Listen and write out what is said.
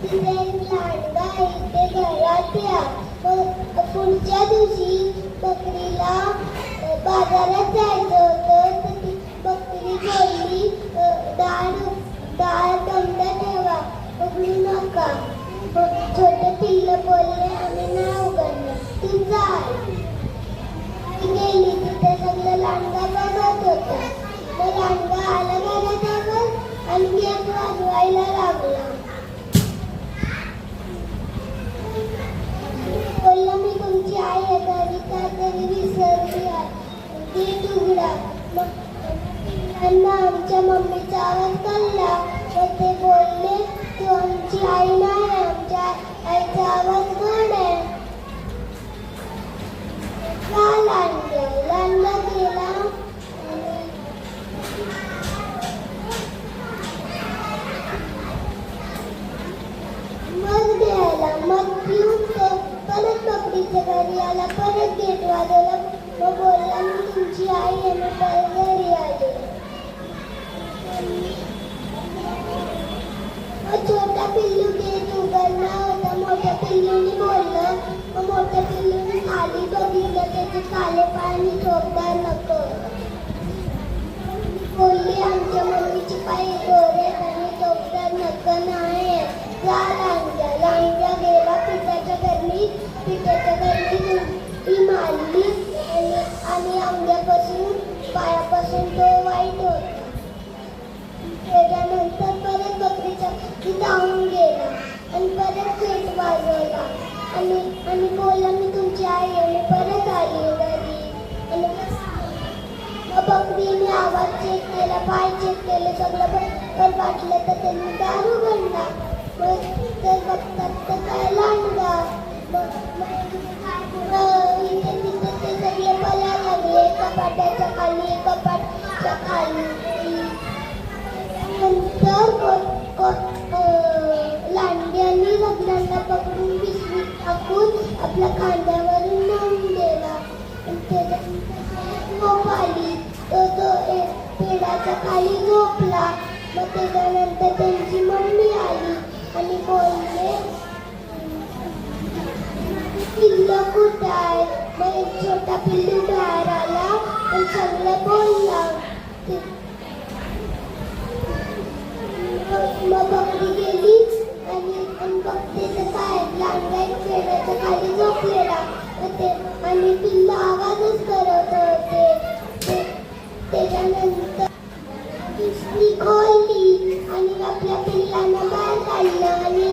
तिथे लांडगा इथे घरात या. पुढच्या दिवशी बकरीला बाजारात जायचं होतं, तर ती बकरी बोलली, डाळ बंद ठेवा, उघडू नका. छोटे पिल्ल बोलले, आम्ही नाही उघडणार, तू जा. गेली, तिथे सगळं लांडगा बघत होता. तर लांडगा आला घराजवळ आणि गेट वाजवायला लागला. बोलला, मी तुमची आई आहे, तरी का तरी विसरली आहे, गेट उघडा. त्यांना आमच्या मम्मीचा आवाज कळला. तर ते बोलले, तू आमची आई नाही, आमच्या आईचा आवाज कोण आहे? लांडगा गेला मग द्यायला. मग घेऊन तो परत बकरीच्या घरी आला, परत गेट वाजवला. मग बोलला, मी तुमची आई आहे, मी परत घरी आले. छोटा पिल्लू गेट उघडला होता. मोठ्या पिल्लूनी बोललं. मग मोठ्या पिल्लूनी खाली बघितलं, त्याचे काले पाय आणि चोपदार नख. बोलली, आमच्या मम्मीची पाय गोरे आणि चोपदार नख नाही. लांडगा गेला पिठाच्या घरी ती मारली आणि अंगापासून पायापासून तो वाईट होता. त्याच्यानंतर परत बकरीचा धावून गेला आणि परत गेट वाजवला आणि बोलला, मी तुमची आई आहे, मी परत आली घरी. आणि मग बकरीने आवाज चेक केला, पाय चेक केले, सगळं पण वाटलं. तर त्यांनी दार उघडला. मग ते बघतात तर काय लांडगा. इथे तिथे ते सगळे पळायला लागले, कपाटाच्या खाली, कपाटाच्या खाली. नंतर लांडग्याने रगड्यांना पकडून पिशवीत टाकून आपल्या खांद्यावरून नेऊन गेला. झोप आली, तो पेडाच्या खाली झोपला. मग त्याच्यानंतर त्यांची मम्मी आली.